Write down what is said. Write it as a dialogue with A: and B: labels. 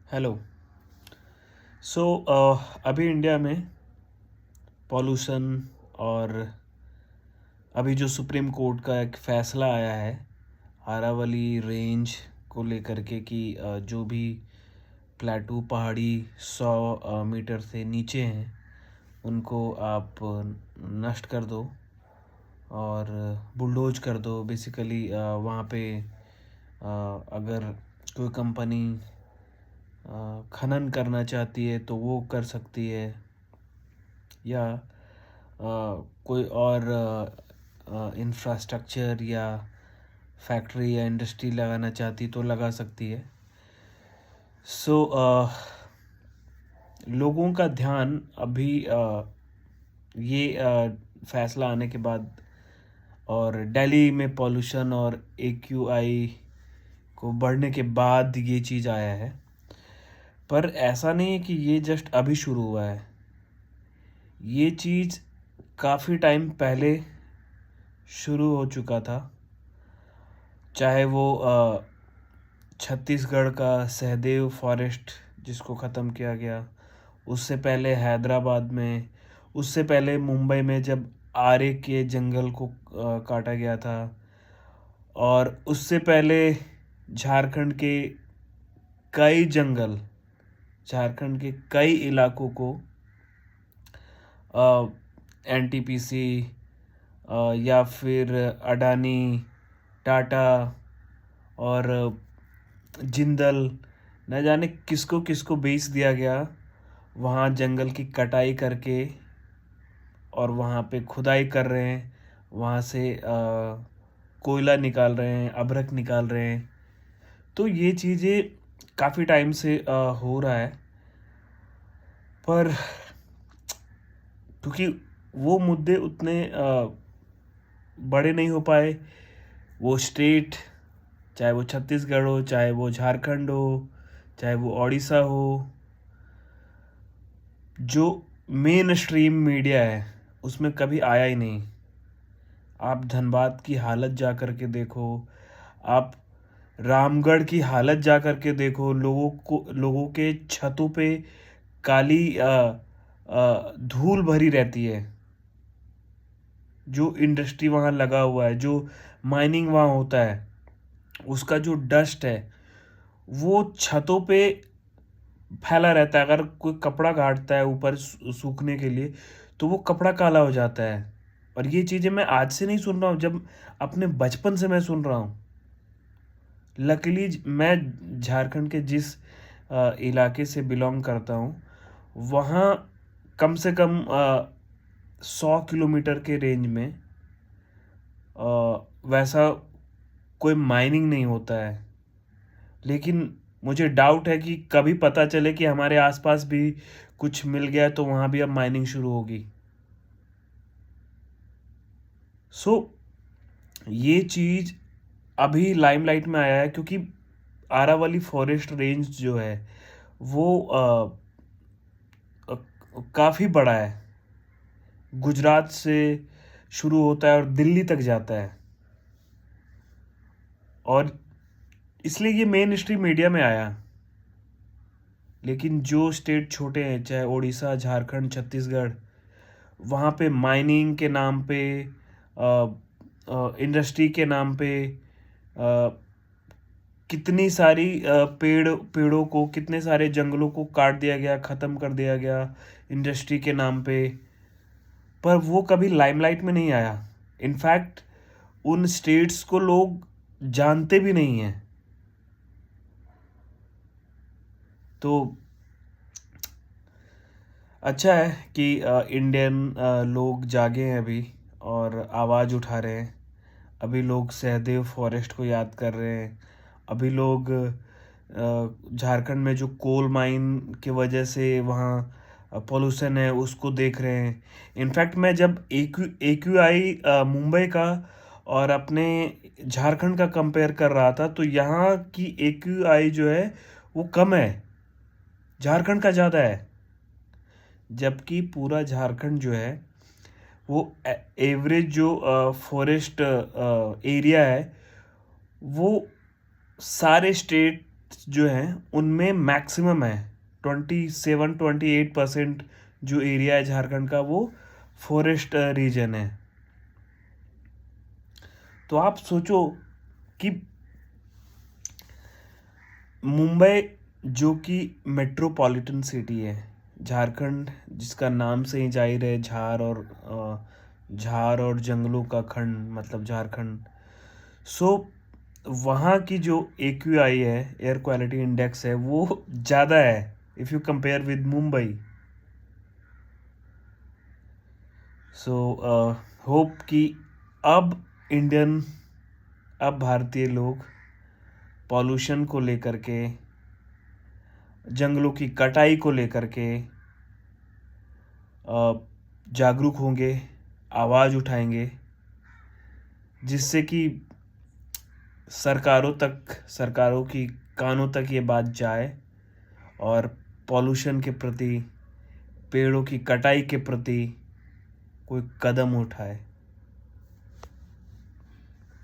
A: Hello. सो अभी India में pollution और अभी जो सुप्रीम कोर्ट का एक फ़ैसला आया है आरावली रेंज को लेकर के कि जो भी प्लेटू पहाड़ी 100 मीटर से नीचे हैं उनको आप नष्ट कर दो और बुलडोज कर दो। बेसिकली वहाँ पे अगर कोई कंपनी खनन करना चाहती है तो वो कर सकती है, या कोई और इंफ्रास्ट्रक्चर या फैक्ट्री या इंडस्ट्री लगाना चाहती तो लगा सकती है। सो लोगों का ध्यान अभी ये फैसला आने के बाद और दिल्ली में पॉल्यूशन और AQI को बढ़ने के बाद ये चीज़ आया है। पर ऐसा नहीं है कि ये जस्ट अभी शुरू हुआ है, ये चीज़ काफ़ी टाइम पहले शुरू हो चुका था। चाहे वो छत्तीसगढ़ का सहदेव फॉरेस्ट जिसको ख़त्म किया गया, उससे पहले हैदराबाद में, उससे पहले मुंबई में जब आरे के जंगल को काटा गया था, और उससे पहले झारखंड के कई जंगल, झारखंड के कई इलाकों को NTPC या फिर अडानी, टाटा और जिंदल, न जाने किसको किसको बेच दिया गया वहाँ जंगल की कटाई करके, और वहाँ पे खुदाई कर रहे हैं, वहाँ से कोयला निकाल रहे हैं, अभ्रक निकाल रहे हैं। तो ये चीज़ें काफ़ी टाइम से हो रहा है, पर क्योंकि वो मुद्दे उतने बड़े नहीं हो पाए, वो स्टेट, चाहे वो छत्तीसगढ़ हो, चाहे वो झारखंड हो, चाहे वो उड़ीसा हो, जो मेन स्ट्रीम मीडिया है उसमें कभी आया ही नहीं। आप धनबाद की हालत जा कर के देखो, आप रामगढ़ की हालत जा कर के देखो, लोगों के छतों पे काली धूल भरी रहती है। जो इंडस्ट्री वहाँ लगा हुआ है, जो माइनिंग वहाँ होता है, उसका जो डस्ट है वो छतों पे फैला रहता है। अगर कोई कपड़ा गाड़ता है ऊपर सूखने के लिए तो वो कपड़ा काला हो जाता है। और ये चीज़ें मैं आज से नहीं सुन रहा हूँ, जब अपने बचपन से मैं सुन रहा हूँ। लकीली मैं झारखंड के जिस इलाके से बिलोंग करता हूँ वहाँ कम से कम 100 किलोमीटर के रेंज में वैसा कोई माइनिंग नहीं होता है। लेकिन मुझे डाउट है कि कभी पता चले कि हमारे आसपास भी कुछ मिल गया है तो वहाँ भी अब माइनिंग शुरू होगी। सो ये चीज़ अभी लाइमलाइट में आया है क्योंकि आरावली फॉरेस्ट रेंज जो है वो काफ़ी बड़ा है। गुजरात से शुरू होता है और दिल्ली तक जाता है, और इसलिए ये मेन स्ट्रीम मीडिया में आया। लेकिन जो स्टेट छोटे हैं, चाहे उड़ीसा, झारखंड, छत्तीसगढ़, वहाँ पे माइनिंग के नाम पे, इंडस्ट्री के नाम पे कितनी सारी पेड़ों को, कितने सारे जंगलों को काट दिया गया, ख़त्म कर दिया गया इंडस्ट्री के नाम पे। पर वो कभी लाइमलाइट में नहीं आया। इनफैक्ट उन स्टेट्स को लोग जानते भी नहीं हैं। तो अच्छा है कि इंडियन लोग जागे हैं अभी और आवाज़ उठा रहे हैं। अभी लोग सहदेव फॉरेस्ट को याद कर रहे हैं। अभी लोग झारखंड में जो कोल माइन की वजह से वहाँ पोल्यूशन है उसको देख रहे हैं। इनफैक्ट मैं जब AQI मुंबई का और अपने झारखंड का कंपेयर कर रहा था तो यहाँ की AQI जो है वो कम है, झारखंड का ज़्यादा है। जबकि पूरा झारखंड जो है वो एवरेज जो फॉरेस्ट एरिया है वो सारे स्टेट जो हैं उनमें मैक्सिमम है 27-28% जो एरिया है झारखंड का वो फॉरेस्ट रीजन है। तो आप सोचो कि मुंबई जो कि मेट्रोपॉलिटन सिटी है, झारखंड जिसका नाम से ही जाहिर है झार और जंगलों का खंड मतलब झारखंड। सो वहाँ की जो AQI है, एयर क्वालिटी इंडेक्स है, वो ज़्यादा है if you compare with Mumbai. So hope कि अब इंडियन अब भारतीय लोग पॉल्यूशन को लेकर के, जंगलों की कटाई को लेकर के जागरूक होंगे, आवाज़ उठाएंगे, जिससे कि सरकारों की कानों तक ये बात जाए और पॉल्यूशन के प्रति, पेड़ों की कटाई के प्रति कोई कदम उठाए।